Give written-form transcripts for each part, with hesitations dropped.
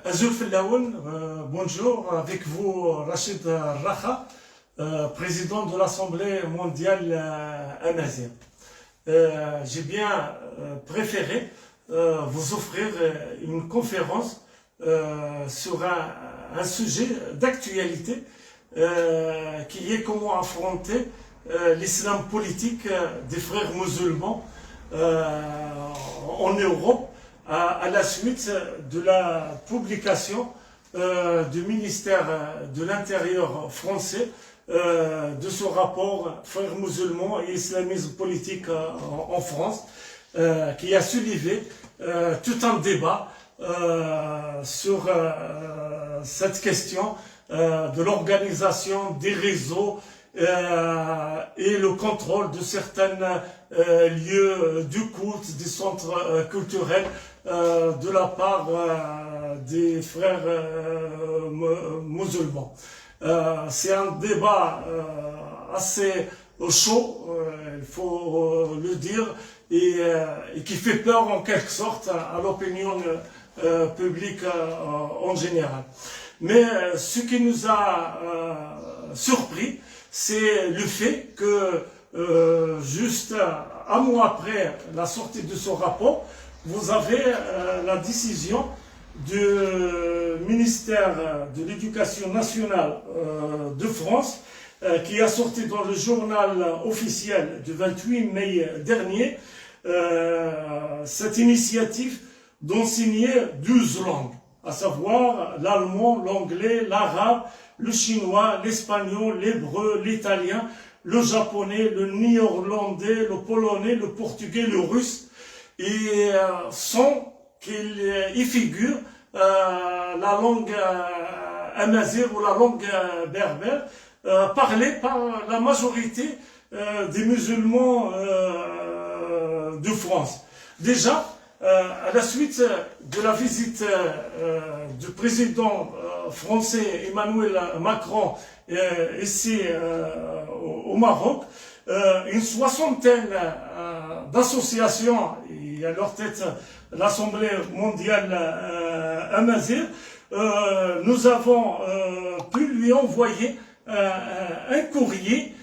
Azul Fellaoun, bonjour, avec vous Rachid Racha, président de l'Assemblée mondiale amazigh. J'ai bien préféré vous offrir une conférence sur un sujet d'actualité qui est comment affronter l'islam politique des frères musulmans en Europe à la suite de la publication du ministère de l'Intérieur français de ce rapport frères musulmans et islamisme politique en France qui a soulevé tout un débat sur cette question de l'organisation des réseaux et le contrôle de certains lieux du culte, des centres culturels de la part des frères musulmans. C'est un débat assez chaud, il faut le dire, et qui fait peur en quelque sorte à l'opinion publique en général. Mais ce qui nous a surpris, c'est le fait que juste un mois après la sortie de ce rapport, vous avez la décision du ministère de l'Éducation nationale de France qui a sorti dans le journal officiel du 28 mai dernier cette initiative d'enseigner 12 langues, à savoir l'allemand, l'anglais, l'arabe, le chinois, l'espagnol, l'hébreu, l'italien, le japonais, le néerlandais, le polonais, le portugais, le russe, et sans qu'il y figure la langue amazigh ou la langue berbère parlée par la majorité des musulmans de France. Déjà, à la suite de la visite du président français Emmanuel Macron ici au Maroc, une soixantaine d'associations, et à leur tête l'Assemblée mondiale amazigh, nous avons pu lui envoyer un courrier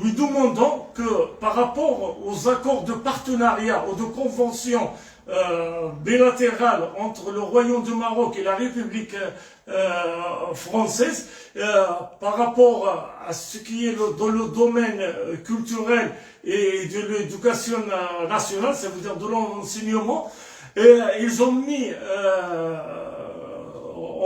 lui demandant que par rapport aux accords de partenariat ou de convention bilatérale entre le Royaume du Maroc et la République française, par rapport à ce qui est dans le domaine culturel et de l'éducation nationale, ça veut dire de l'enseignement, ils ont mis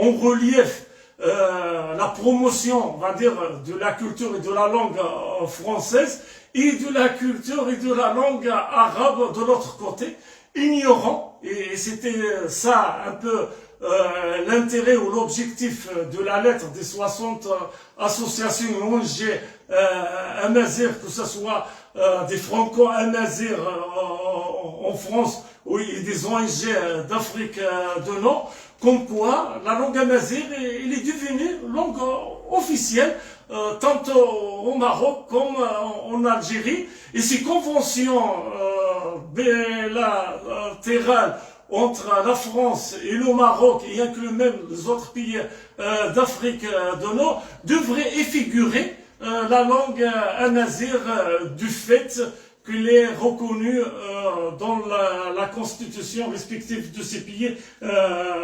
en relief la promotion, on va dire, de la culture et de la langue française et de la culture et de la langue arabe de l'autre côté, ignorant, et c'était ça un peu l'intérêt ou l'objectif de la lettre des 60 associations ONG amazigh, que ce soit des franco-amazighs en France ou des ONG d'Afrique du Nord, comme quoi la langue amazigh est devenue langue officielle tant au Maroc comme en Algérie, et ces conventions bilatérales entre la France et le Maroc, et inclut même les autres pays d'Afrique du Nord, devraient y figurer la langue amazigh du fait qu'il est reconnu dans la constitution respective de ces pays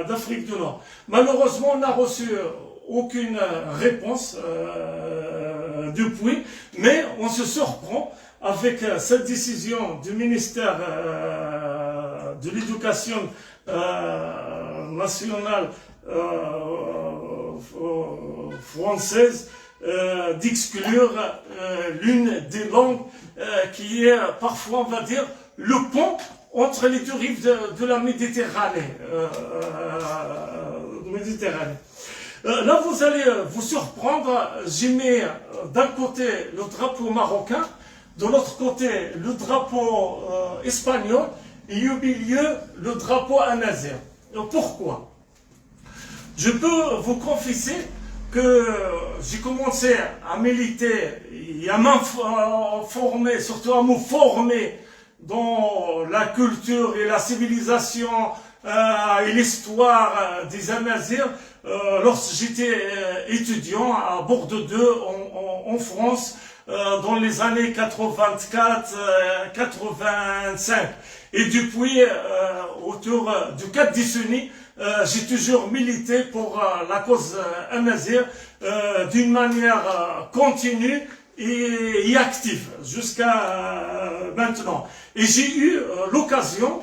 d'Afrique du Nord. Malheureusement, on n'a reçu aucune réponse depuis, mais on se surprend avec cette décision du ministère de l'Éducation nationale française d'exclure l'une des langues qui est parfois, on va dire, le pont entre les deux rives de la Méditerranée. Là, vous allez vous surprendre, j'ai mis d'un côté le drapeau marocain, de l'autre côté le drapeau espagnol, et au milieu le drapeau amazigh. Pourquoi? Je peux vous confesser que j'ai commencé à militer et à m'informer, surtout à me former dans la culture et la civilisation et l'histoire des Amazirs lorsque j'étais étudiant à Bordeaux 2 en France dans les années 84-85. Et depuis, autour de 4 décennies, j'ai toujours milité pour la cause amazigh d'une manière continue et active jusqu'à maintenant. Et j'ai eu l'occasion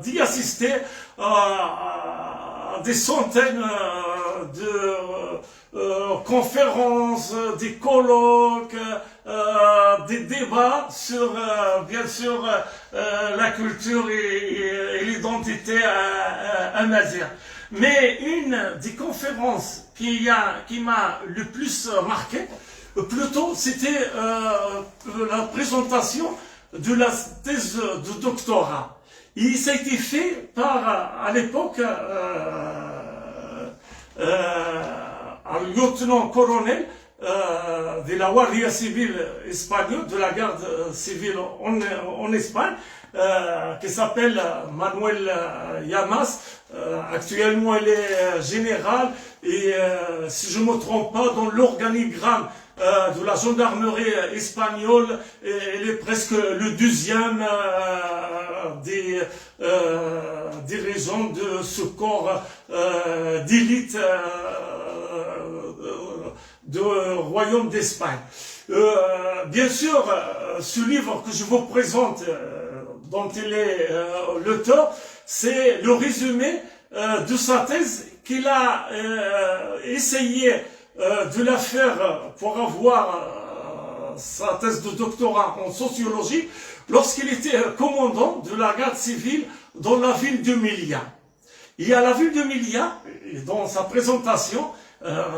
d'y assister à des centaines de conférences, des colloques, des débats sur, bien sûr, la culture et l'identité amazigh. Mais une des conférences qui m'a le plus marqué, plutôt, c'était la présentation de la thèse de doctorat. Et ça a été fait par, à l'époque, un lieutenant-colonel de la Guardia Civile espagnole, de la garde civile en Espagne, qui s'appelle Manuel Llamas. Actuellement, il est général et, si je ne me trompe pas, dans l'organigramme de la gendarmerie espagnole, il est presque le 2e des dirigeants de ce corps d'élite du Royaume d'Espagne. Bien sûr, ce livre que je vous présente, dont il est l'auteur, c'est le résumé de sa thèse qu'il a essayé de la faire pour avoir sa thèse de doctorat en sociologie lorsqu'il était commandant de la garde civile dans la ville de Melilla. Et à la ville de Melilla, dans sa présentation,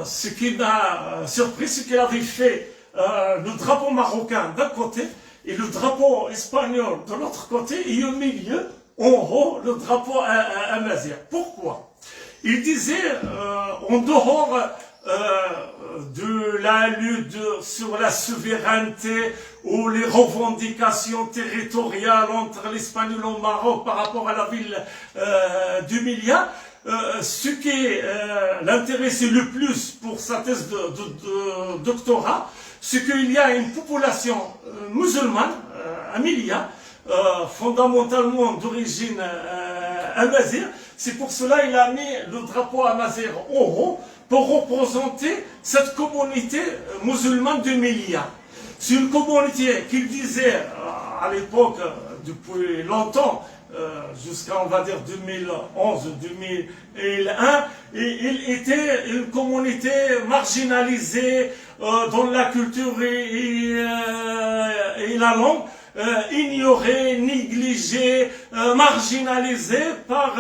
ce qui m'a surpris, c'est qu'il avait fait le drapeau marocain d'un côté et le drapeau espagnol de l'autre côté, et au milieu, en haut, le drapeau amazigh. Pourquoi? Il disait, en dehors de la lutte sur la souveraineté ou les revendications territoriales entre l'Espagnol et le Maroc par rapport à la ville de Melilla, ce qui l'intéressait le plus pour sa thèse de doctorat, c'est qu'il y a une population musulmane à Melilla, fondamentalement d'origine amazigh. C'est pour cela qu'il a mis le drapeau amazigh en haut pour représenter cette communauté musulmane de Melilla. C'est une communauté qu'il disait à l'époque, depuis longtemps, jusqu'à, on va dire, 2011-2001, il était une communauté marginalisée dans la culture et la langue, ignorée, négligée, marginalisée par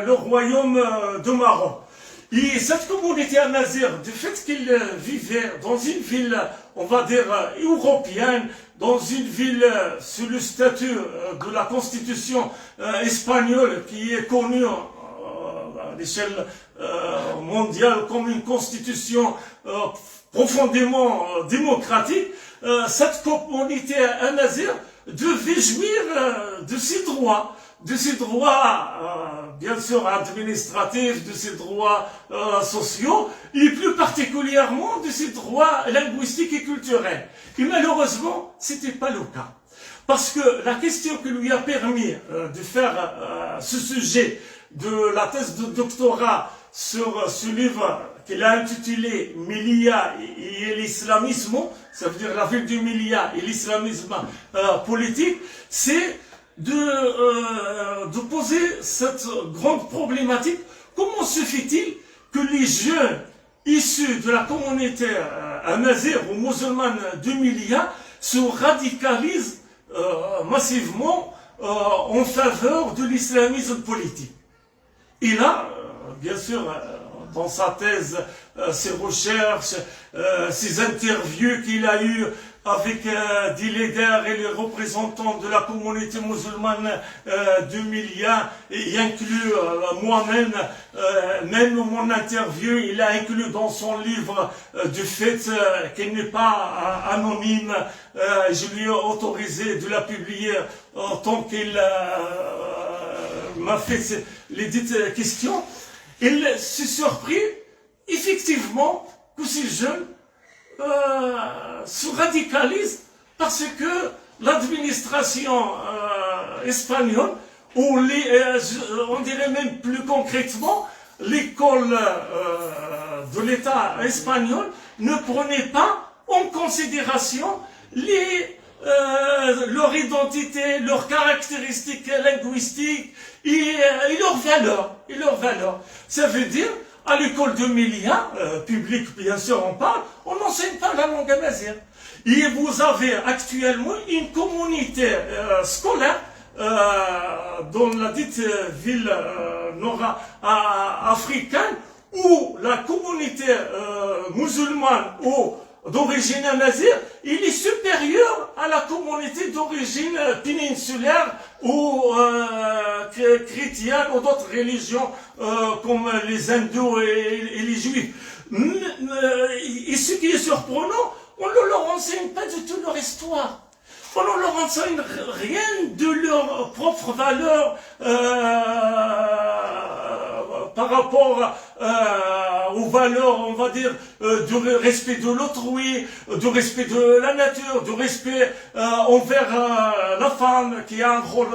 le royaume de Maroc. Et cette communauté amazigh, du fait qu'il vivait dans une ville, on va dire, européenne, dans une ville sous le statut de la constitution espagnole, qui est connue à l'échelle mondiale comme une constitution profondément démocratique, cette communauté amazigh devait jouir de ses droits. De ses droits, bien sûr, administratifs, de ses droits sociaux, et plus particulièrement de ses droits linguistiques et culturels. Et malheureusement, c'était pas le cas. Parce que la question qui lui a permis de faire ce sujet de la thèse de doctorat sur ce livre qu'il a intitulé Melilla et l'islamisme, ça veut dire la ville de Melilla et l'islamisme politique, c'est de poser cette grande problématique. Comment se fait-il que les jeunes issus de la communauté amazigh ou musulmane de Melilla se radicalisent massivement en faveur de l'islamisme politique? Et là, bien sûr, dans sa thèse, ses recherches, ses interviews qu'il a eues avec des leaders et les représentants de la communauté musulmane de Melilla, et inclus moi-même, même mon interview, il a inclus dans son livre du fait qu'elle n'est pas anonyme. Je lui ai autorisé de la publier tant qu'il m'a fait les dites questions, il s'est surpris, effectivement, que ces jeunes se radicalisent parce que l'administration espagnole, ou on dirait même plus concrètement, l'école de l'État espagnol ne prenait pas en considération leur identité, leurs caractéristiques linguistiques et leurs valeurs. Ça veut dire, à l'école de Melilla, publique bien sûr on parle, on n'enseigne pas la langue amazigh. Et vous avez actuellement une communauté scolaire dans la dite ville nord-africaine où la communauté musulmane ou d'origine amazigh, il est supérieur à la communauté d'origine péninsulaire ou chrétienne ou d'autres religions comme les hindous et les juifs. Et ce qui est surprenant, on ne leur enseigne pas du tout leur histoire. On ne leur enseigne rien de leur propre valeur par rapport aux valeurs, on va dire, du respect de l'autrui, du respect de la nature, du respect envers la femme qui a un rôle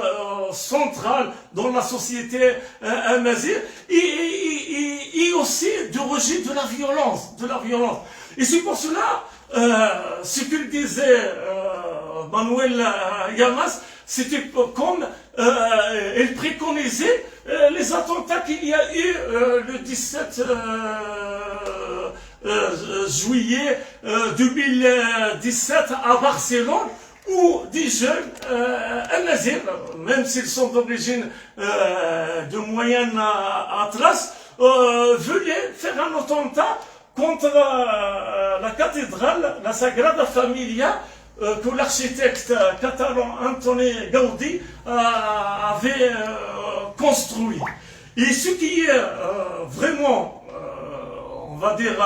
central dans la société amazigh, et aussi du rejet de la violence, Et c'est pour cela, ce qu'il disait Manuel Llamas, c'était comme il préconisait les attentats qu'il y a eu le 17 juillet 2017 à Barcelone, où des jeunes amazigh, même s'ils sont d'origine de Moyen Atlas, voulaient faire un attentat contre la cathédrale, la Sagrada Familia, que l'architecte catalan Antoni Gaudí avait construit. Et ce qui est vraiment, on va dire,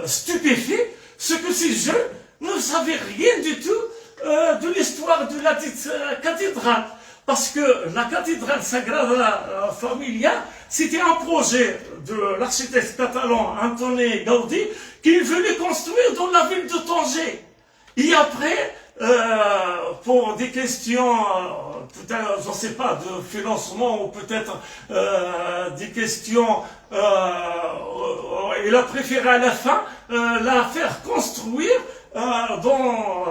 stupéfait, c'est que ces jeunes ne savaient rien du tout de l'histoire de la dite cathédrale. Parce que la cathédrale Sagrada Familia, c'était un projet de l'architecte catalan Antoni Gaudí qu'il voulait construire dans la ville de Tanger. Et après, pour des questions, peut-être, je ne sais pas, de financement ou peut-être des questions, il a préféré à la fin la faire construire dans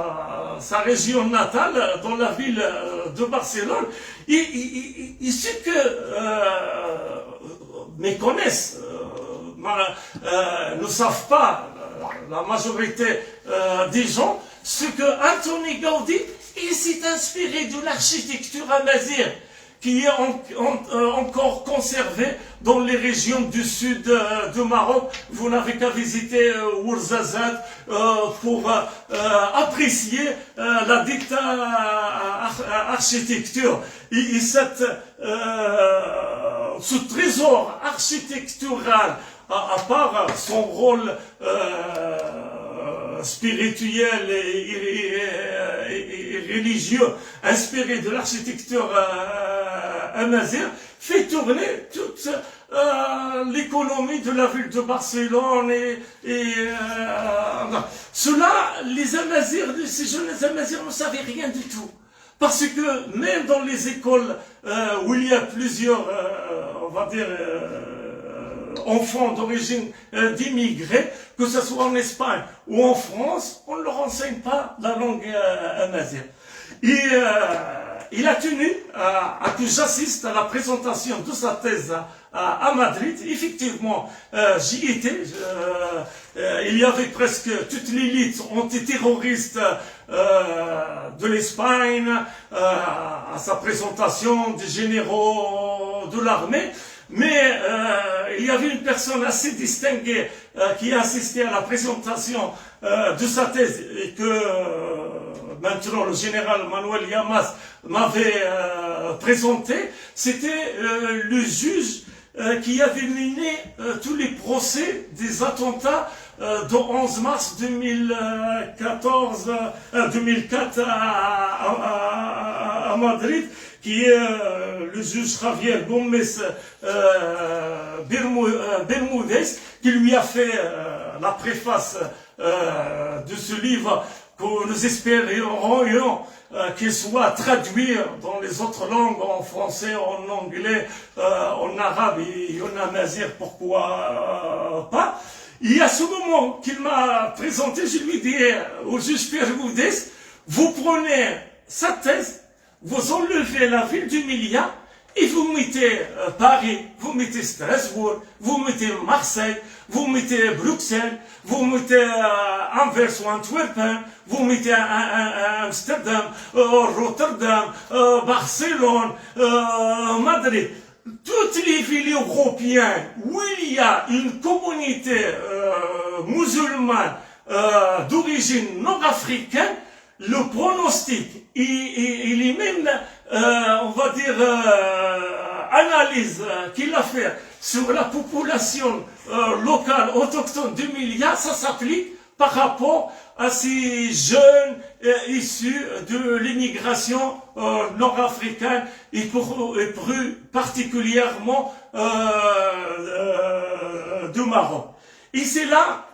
sa région natale, dans la ville de Barcelone. Et ceux que méconnaissent, ne savent pas, la majorité des gens, ce que Antoni Gaudí, il s'est inspiré de l'architecture amazigh qui est encore conservée dans les régions du sud du Maroc. Vous n'avez qu'à visiter Ouarzazate pour apprécier la dite architecture. Et ce trésor architectural, à part son rôle spirituel et religieux inspiré de l'architecture amazigh, fait tourner toute l'économie de la ville de Barcelone cela, les Amazirs, ces jeunes Amazirs ne savaient rien du tout. Parce que même dans les écoles où il y a plusieurs, on va dire, enfants d'origine d'immigrés, que ce soit en Espagne ou en France, on ne leur enseigne pas la langue amazigh. Et il a tenu à que j'assiste à la présentation de sa thèse à Madrid. Effectivement, j'y étais. Il y avait presque toute l'élite antiterroriste de l'Espagne à sa présentation, des généraux de l'armée. Mais il y avait une personne assez distinguée qui a assisté à la présentation de sa thèse et que maintenant le général Manuel Llamas m'avait présenté. C'était le juge qui avait mené tous les procès des attentats de 11 mars 2004 à Madrid, qui est le juge Javier Gomez Bermudez, qui lui a fait la préface de ce livre que nous espérions qu'il soit traduit dans les autres langues, en français, en anglais, en arabe et en amazigh, pourquoi pas. Et à ce moment qu'il m'a présenté, je lui dis au juge Bermudez, vous prenez sa thèse, vous enlevez la ville du Milia et vous mettez Paris, vous mettez Strasbourg, vous mettez Marseille, vous mettez Bruxelles, vous mettez Anvers ou Antwerpen, vous mettez Amsterdam, Rotterdam, Barcelone, Madrid. Toutes les villes européennes où il y a une communauté musulmane d'origine nord-africaine, le pronostic, il est même, on va dire, analyse qu'il a fait sur la population locale autochtone du Milia, ça s'applique par rapport à ces jeunes issus de l'immigration nord-africaine et plus particulièrement du Maroc. Et c'est là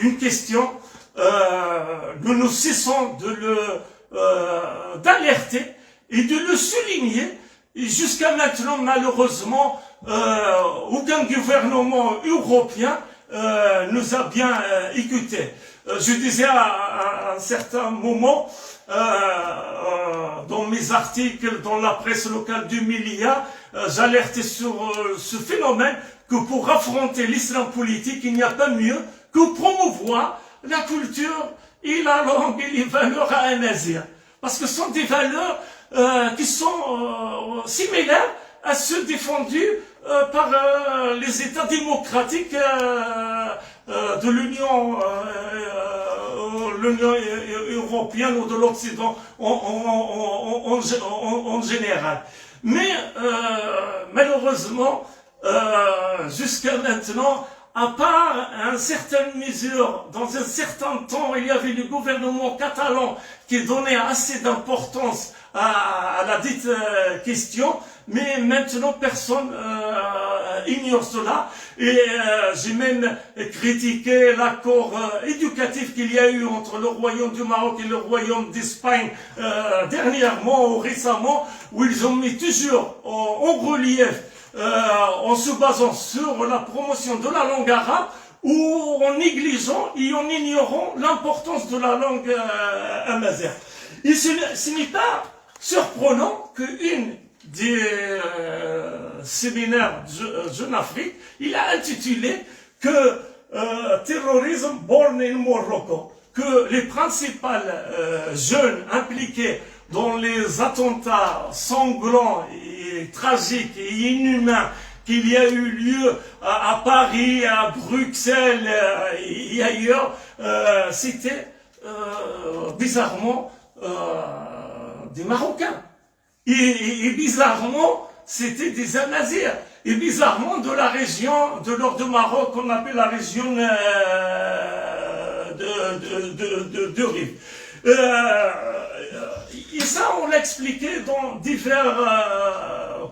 une question. Nous ne cessons d'alerter et de le souligner. Et jusqu'à maintenant, malheureusement, aucun gouvernement européen nous a bien écoutés. Je disais à un certain moment, dans mes articles, dans la presse locale du Milia, j'alertais sur ce phénomène que pour affronter l'islam politique, il n'y a pas mieux que promouvoir la culture et la langue et les valeurs amazighes. Parce que ce sont des valeurs qui sont similaires à ceux défendus par les États démocratiques de l'Union européenne ou de l'Occident en général. Mais malheureusement, jusqu'à maintenant, à part une certaine mesure, dans un certain temps, il y avait le gouvernement catalan qui donnait assez d'importance à la dite question, mais maintenant personne ignore cela. Et j'ai même critiqué l'accord éducatif qu'il y a eu entre le Royaume du Maroc et le Royaume d'Espagne dernièrement ou récemment, où ils ont mis toujours en relief en se basant sur la promotion de la langue arabe ou en négligeant et en ignorant l'importance de la langue amazigh. Et ce n'est pas surprenant qu'une des séminaires de Jeune Afrique, il a intitulé que terrorisme born in Morocco, que les principales jeunes impliqués dans les attentats sanglants et tragiques et inhumains qu'il y a eu lieu à Paris, à Bruxelles et ailleurs, c'était bizarrement des Marocains. Et bizarrement, c'était des Amazirs. Et bizarrement, de la région de l'Or de Maroc, qu'on appelle la région de Rif. Et ça, on l'a expliqué dans diverses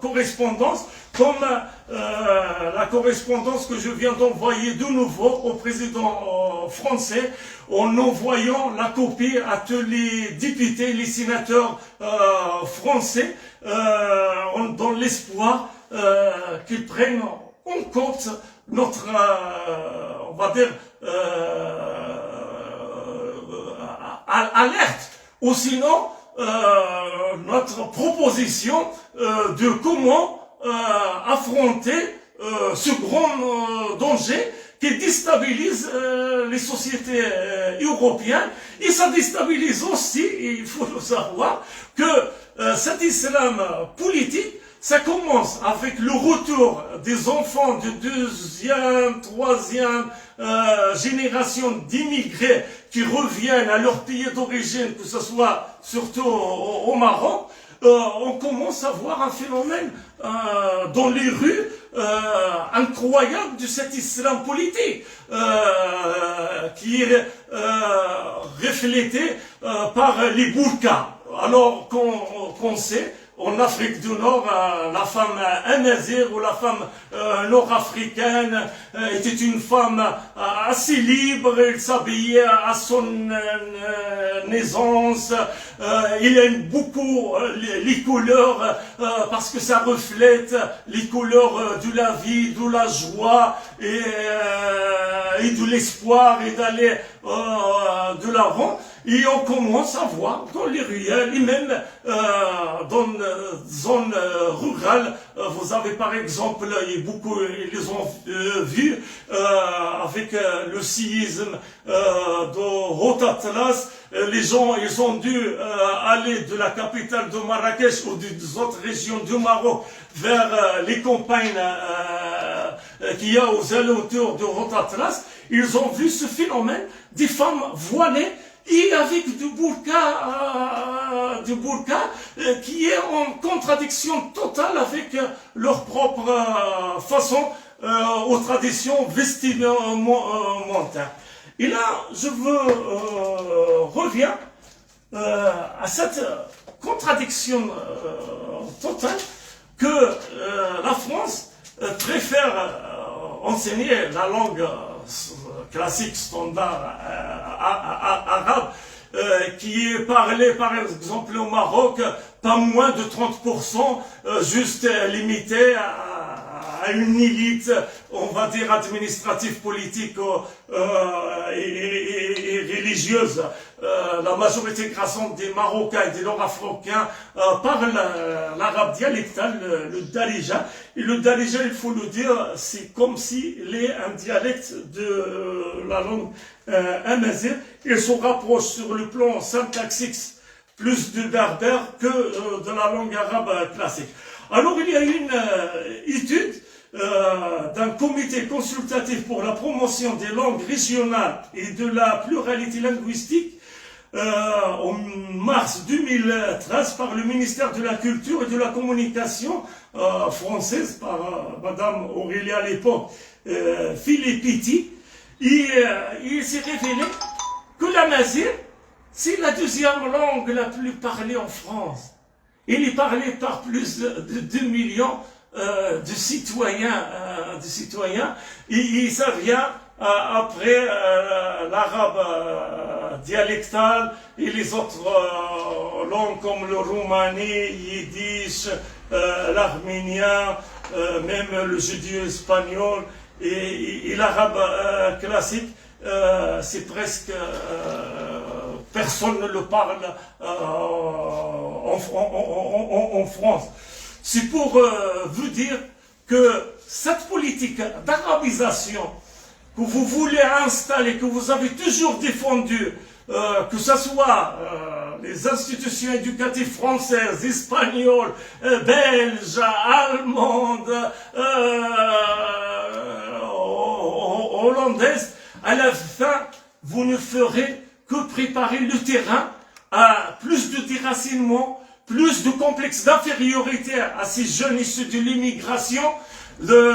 correspondances, comme la correspondance que je viens d'envoyer de nouveau au président français, en envoyant la copie à tous les députés, les sénateurs français, dans l'espoir qu'ils prennent en compte notre, on va dire, alerte, ou sinon notre proposition de comment affronter ce grand danger qui déstabilise les sociétés européennes, et ça déstabilise aussi, et il faut le savoir, que cet islam politique, ça commence avec le retour des enfants de deuxième, troisième génération d'immigrés qui reviennent à leur pays d'origine, que ce soit surtout au Maroc. On commence à voir un phénomène dans les rues incroyable de cet islam politique qui est reflété par les burkas. alors qu'on sait, en Afrique du Nord, la femme amazigh ou la femme nord-africaine était une femme assez libre, elle s'habillait à son aisance, il aime beaucoup les couleurs parce que ça reflète les couleurs de la vie, de la joie et de l'espoir et d'aller de l'avant. Et on commence à voir dans les ruelles et même dans les zones rurales, vous avez par exemple, et beaucoup ils les ont vus avec le séisme de Haut Atlas, les gens ils ont dû aller de la capitale de Marrakech ou des autres régions du Maroc vers les campagnes qu'il y a aux alentours de Haut Atlas. Ils ont vu ce phénomène des femmes voilées et avec du burqa qui est en contradiction totale avec leur propre façon aux traditions vestimentaires. Et là, je reviens à cette contradiction totale que la France préfère enseigner la langue classique, standard, arabe, qui est parlé par exemple au Maroc, pas moins de 30%, juste limité à une élite, on va dire administrative, politique et religieuse. La majorité grâce des Marocains et des Nord-Africains parlent l'arabe dialectal, le Darija. Et le Darija, il faut le dire, c'est comme s'il est un dialecte de la langue amazigh. Il se rapproche sur le plan syntaxique plus du berbère que de la langue arabe classique. Alors il y a une étude d'un comité consultatif pour la promotion des langues régionales et de la pluralité linguistique en mars 2013 par le ministère de la Culture et de la Communication française, par Madame Aurélie à l'époque, Filippetti. Il s'est révélé que l'amazigh, c'est la deuxième langue la plus parlée en France. Il est parlé par plus de 2 millions de citoyens, et ça vient après l'arabe dialectal et les autres langues comme le roumani, yiddish, l'arménien, même le judéo-espagnol et l'arabe classique. C'est presque personne ne le parle en France. C'est pour vous dire que cette politique d'arabisation que vous voulez installer, que vous avez toujours défendue, que ce soit les institutions éducatives françaises, espagnoles, belges, allemandes, hollandaises, à la fin, vous ne ferez que préparer le terrain à plus de déracinement, plus de complexe d'infériorité à ces jeunes issus de l'immigration, de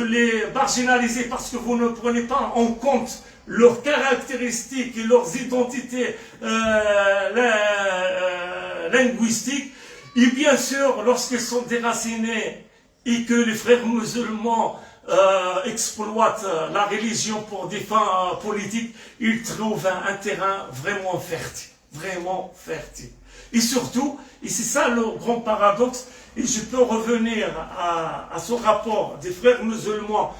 les marginaliser parce que vous ne prenez pas en compte leurs caractéristiques et leurs identités linguistiques. Et bien sûr, lorsqu'ils sont déracinés et que les frères musulmans exploitent la religion pour des fins politiques, ils trouvent un terrain vraiment fertile. Vraiment fertile. Et surtout, et c'est ça le grand paradoxe, et je peux revenir à ce rapport des frères musulmans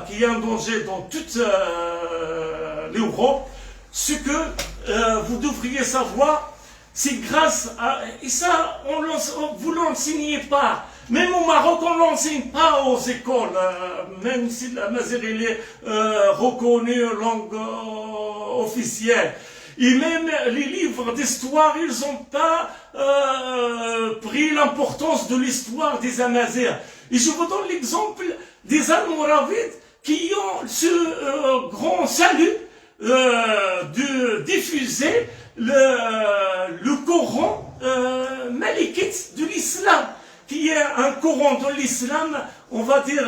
qui est en danger dans toute l'Europe, ce que vous devriez savoir, c'est grâce à... Et ça, vous ne l'enseignez pas. Même au Maroc, on ne l'enseigne pas aux écoles, même si la mazigh est reconnue langue officielle. Et même les livres d'histoire, ils n'ont pas pris l'importance de l'histoire des Amazighs. Et je vous donne l'exemple des Almoravides qui ont ce grand salut de diffuser le Coran malikite de l'islam, qui est un Coran de l'islam, on va dire,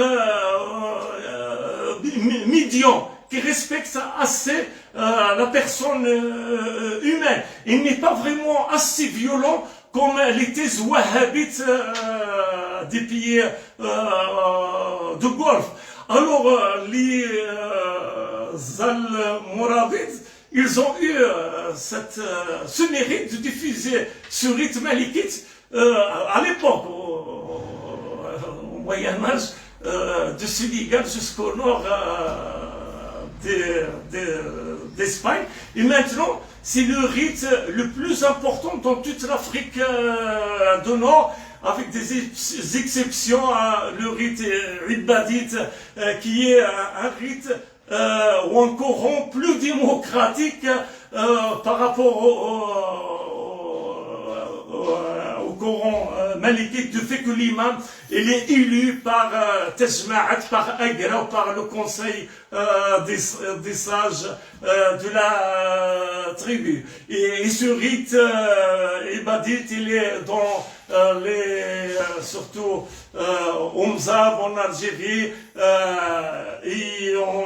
médian. qui respecte assez la personne humaine. Il n'est pas vraiment assez violent comme les thèses wahhabites des pays de Golfe. Alors, les Almoravides, ils ont eu ce mérite de diffuser ce rite malikite à l'époque, au Moyen-Âge, de Sénégal jusqu'au nord d'Espagne. Et maintenant, c'est le rite le plus important dans toute l'Afrique du Nord, avec des exceptions, le rite ibadite, qui est un rite ou un Coran plus démocratique par rapport au Coran malikite, du fait que l'imam il est élu par Tajma'at, par Agra, par le conseil des sages de la tribu. Et ce rite ibadite, il est dans surtout au Mzab en Algérie et en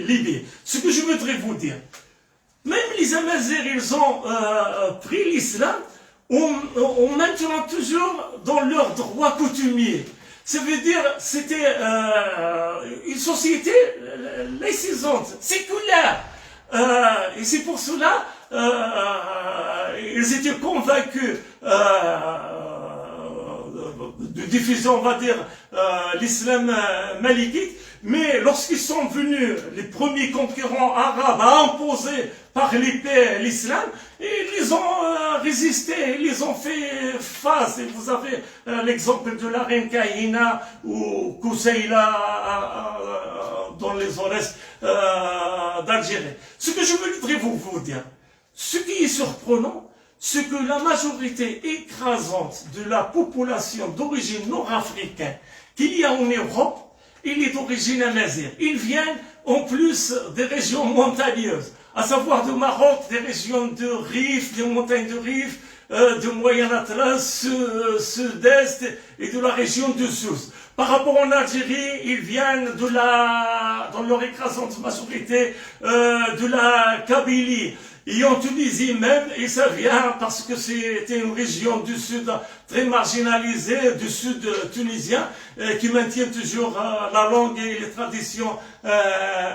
Libye. Ce que je voudrais vous dire, même les Amazirs, ils ont pris l'islam, ont maintenant toujours dans leurs droits coutumiers. Ça veut dire c'était une société laïcisante, séculaire. Et c'est pour cela ils étaient convaincus de diffuser, on va dire, l'islam malikite. Mais lorsqu'ils sont venus, les premiers conquérants arabes, à imposer par l'épée l'islam, ils ont résisté, ils ont fait face. Et vous avez l'exemple de la reine Kahina ou Kousseïla dans les Aurès d'Algérie. Ce que je voudrais vous dire, ce qui est surprenant, c'est que la majorité écrasante de la population d'origine nord-africaine qu'il y a en Europe, il est d'origine amazigh. Ils viennent en plus des régions montagneuses, à savoir du Maroc, des régions de Rif, des montagnes de Rif, du Moyen Atlas, sud-est et de la région de Sousse. Par rapport en Algérie, ils viennent dans leur écrasante majorité, de la Kabylie. Et en Tunisie même, et ça vient parce que c'était une région du sud très marginalisée, du sud tunisien, qui maintient toujours la langue et les traditions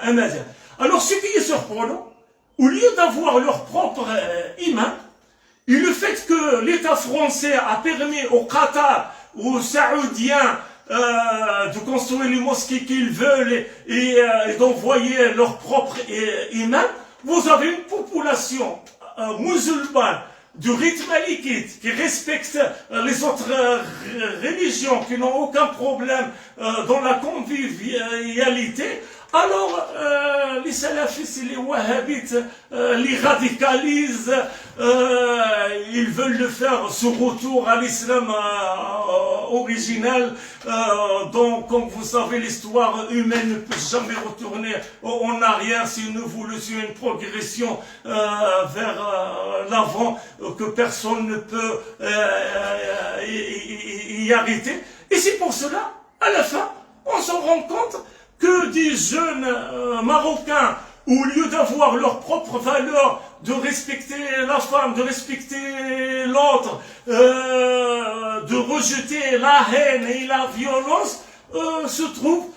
amazighes. Alors ce qui est surprenant, au lieu d'avoir leur propre imam, et le fait que l'État français a permis au Qatar, aux Saoudiens, de construire les mosquées qu'ils veulent et d'envoyer leur propre imam, vous avez une population musulmane du rite malikite qui respecte les autres religions, qui n'ont aucun problème dans la convivialité. Alors, les salafistes et les wahhabites les radicalisent, ils veulent le faire ce retour à l'islam original, donc comme vous savez l'histoire humaine ne peut jamais retourner en arrière si une évolution, une progression vers l'avant que personne ne peut y arrêter. Et c'est pour cela, à la fin, on se rend compte que des jeunes Marocains, au lieu d'avoir leur propre valeur, de respecter la femme, de respecter l'autre, de rejeter la haine et la violence, se trouvent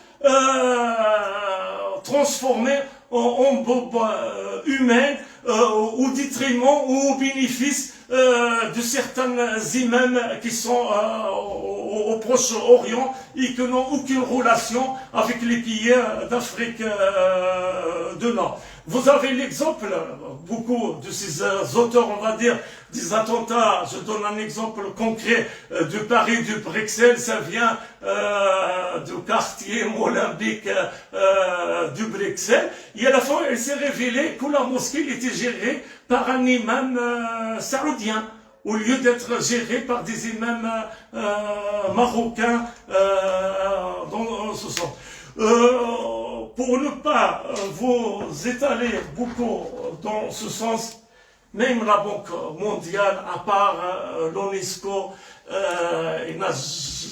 transformés en bobes humaines, au détriment ou au bénéfice de certains imams qui sont au Proche-Orient et qui n'ont aucune relation avec les pays d'Afrique du Nord. Vous avez l'exemple, beaucoup de ces auteurs, on va dire, des attentats. Je donne un exemple concret de Paris, de Bruxelles, ça vient du quartier Molenbeek de Bruxelles. Et à la fin, il s'est révélé que la mosquée était gérée par un imam saoudien, au lieu d'être géré par des imams marocains dans ce sens. Pour ne pas vous étaler beaucoup dans ce sens, même la Banque mondiale, à part l'UNESCO, il n'a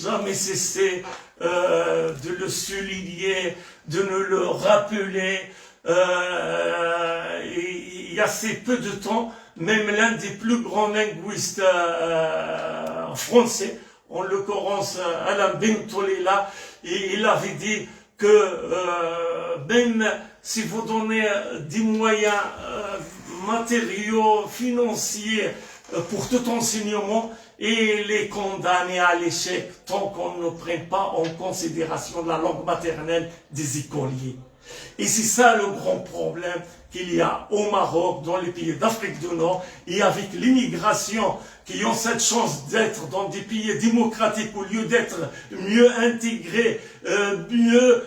jamais cessé de le souligner, de nous le rappeler. De le souligner, de nous le rappeler. Il y a assez peu de temps, même l'un des plus grands linguistes français, en l'occurrence Alain Bentolela, il avait dit que même si vous donnez des moyens matériaux, financiers pour tout enseignement, et les condamner à l'échec tant qu'on ne prend pas en considération la langue maternelle des écoliers. Et c'est ça le grand problème qu'il y a au Maroc, dans les pays d'Afrique du Nord, et avec l'immigration, qui ont cette chance d'être dans des pays démocratiques au lieu d'être mieux intégrés, mieux,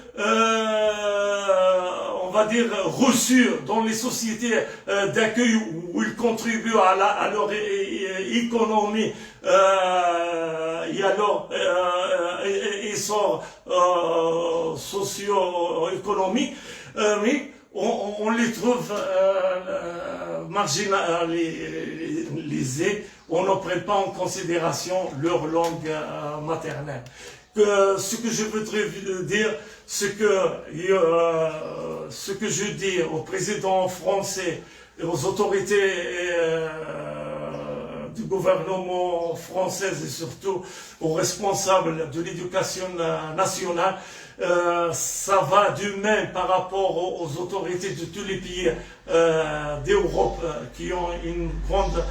on va dire, reçus dans les sociétés d'accueil où ils contribuent à leur économie et à leur essor socio-économique, mais on les trouve marginalisés, on ne prend pas en considération leur langue maternelle. Ce que je voudrais dire, c'est que ce que je dis au président français et aux autorités du gouvernement français et surtout aux responsables de l'éducation nationale, ça va du même par rapport aux autorités de tous les pays d'Europe qui ont une grande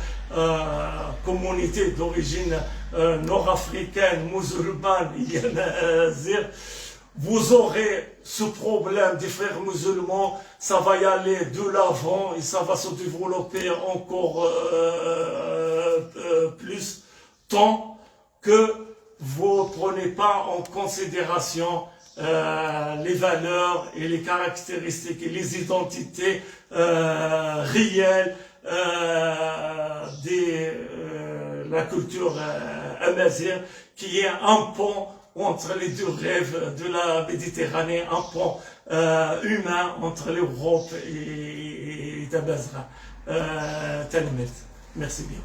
communauté d'origine nord-africaine, musulmane, vous aurez ce problème des frères musulmans, ça va y aller de l'avant et ça va se développer encore plus tant que vous ne prenez pas en considération les valeurs et les caractéristiques et les identités réelles de la culture amazigh, qui est un pont entre les deux rêves de la Méditerranée, un pont humain entre l'Europe et Tabazra. Merci bien.